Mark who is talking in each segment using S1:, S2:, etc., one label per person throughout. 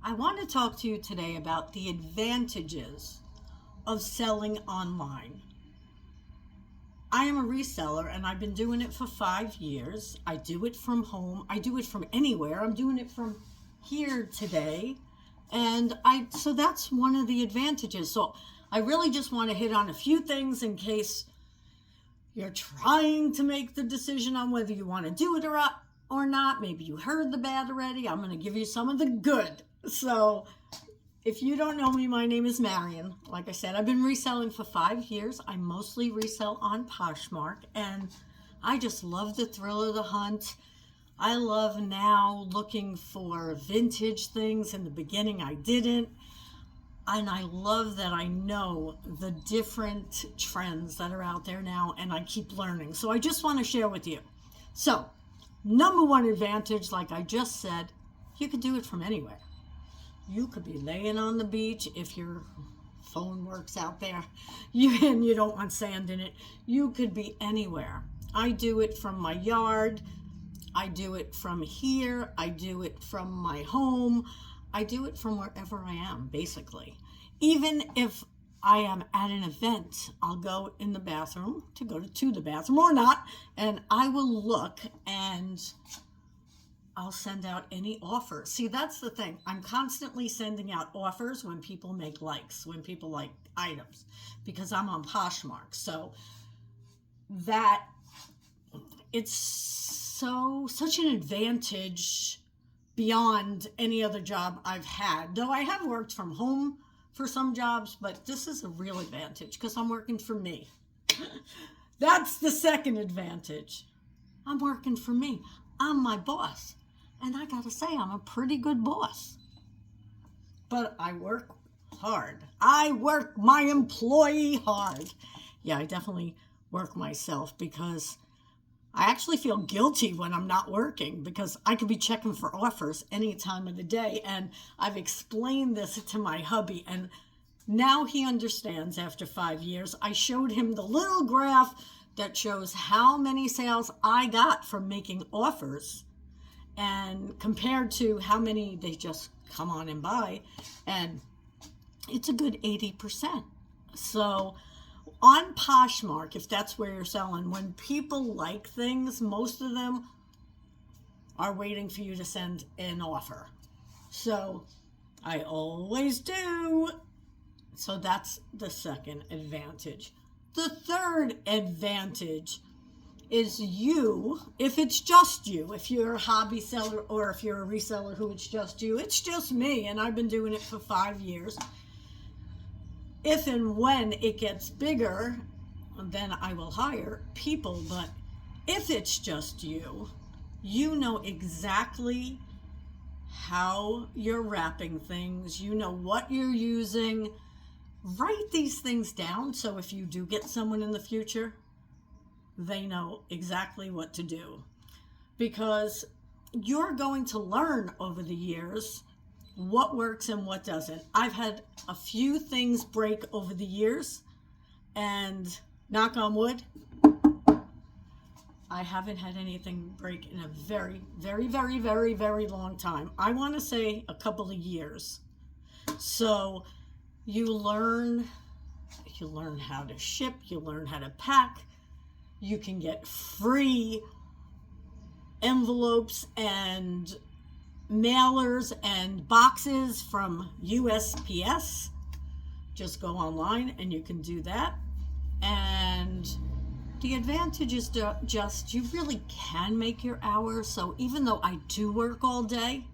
S1: I want to talk to you today about the advantages of selling online. I am a reseller and I've been doing it for 5 years. I do it from home. I do it from anywhere. I'm doing it from here today. So that's one of the advantages. So I really just want to hit on a few things in case you're trying to make the decision on whether you want to do it or not. Maybe you heard the bad already. I'm going to give you some of the good. So if you don't know me, my name is Marion. Like I said, I've been reselling for 5 years. I mostly resell on Poshmark, and I just love the thrill of the hunt. I love now looking for vintage things. In the beginning, I didn't. And I love that I know the different trends that are out there now, and I keep learning. So I just want to share with you. So, number one advantage, like I just said, you could do it from anywhere. You could be laying on the beach if your phone works out there and you don't want sand in it. You could be anywhere. I do it from my yard. I do it from here. I do it from my home. I do it from wherever I am, basically. Even if I am at an event, I'll go in the bathroom to the bathroom or not, and I will look and I'll send out any offers. See, that's the thing. I'm constantly sending out offers when people make likes, when people like items, because I'm on Poshmark. So that it's such an advantage beyond any other job I've had. Though I have worked from home for some jobs, but this is a real advantage because I'm working for me. That's the second advantage. I'm working for me. I'm my boss. And I gotta say, I'm a pretty good boss. But I work hard. I work my employee hard. Yeah, I definitely work myself because I actually feel guilty when I'm not working because I could be checking for offers any time of the day. And I've explained this to my hubby, and now he understands after 5 years. I showed him the little graph that shows how many sales I got from making offers and compared to how many they just come on and buy. And it's a good 80%. So on Poshmark, if that's where you're selling, when people like things, most of them are waiting for you to send an offer. So I always do. So that's the second advantage. The third advantage is if it's just you, if you're a hobby seller or if you're a reseller who it's just you, it's just me, and I've been doing it for 5 years. If and when it gets bigger, then I will hire people. But if it's just you, you know exactly how you're wrapping things. You know what you're using. Write these things down so if you do get someone in the future, they know exactly what to do. Because you're going to learn over the years what works and what doesn't. I've had a few things break over the years, and knock on wood, I haven't had anything break in a very, very, very, very, very long time. I want to say a couple of years. So you learn how to ship, you learn how to pack. You can get free envelopes and mailers and boxes from USPS. Just go online and you can do that. And the advantage is just you really can make your hours. So even though I do work all day,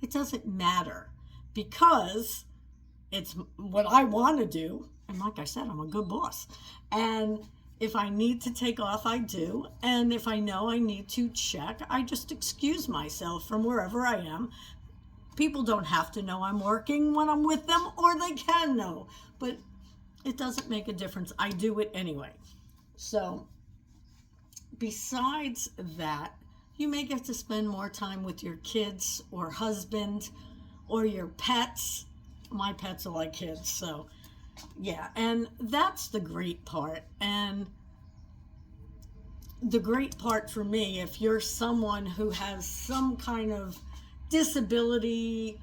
S1: it doesn't matter because it's what I want to do. And like I said, I'm a good boss. And if I need to take off, I do. And if I know I need to check, I just excuse myself from wherever I am. People don't have to know I'm working when I'm with them, or they can know. But it doesn't make a difference. I do it anyway. So besides that, you may get to spend more time with your kids or husband or your pets. My pets are like kids, so yeah, and that's the great part. And the great part for me, if you're someone who has some kind of disability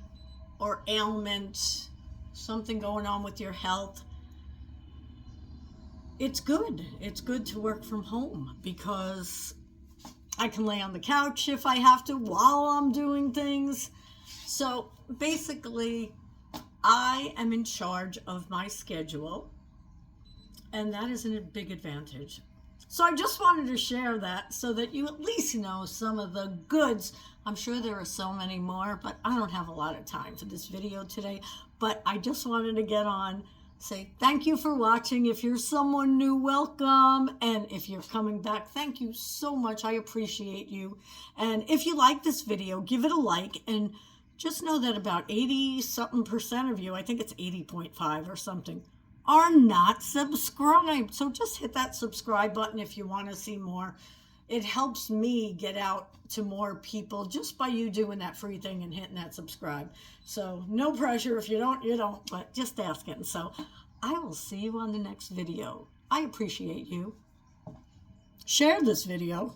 S1: or ailment, something going on with your health, it's good. It's good to work from home because I can lay on the couch if I have to while I'm doing things. So basically, I am in charge of my schedule, and that is a big advantage. So I just wanted to share that so that you at least know some of the goods. I'm sure there are so many more, but I don't have a lot of time for this video today. But I just wanted to get on, say thank you for watching. If you're someone new, welcome. And if you're coming back, thank you so much. I appreciate you. And if you like this video, give it a like. And just know that about 80-something% of you, I think it's 80.5 or something, are not subscribed. So just hit that subscribe button if you want to see more. It helps me get out to more people just by you doing that free thing and hitting that subscribe. So no pressure. If you don't, you don't, but just asking. So I will see you on the next video. I appreciate you. Share this video.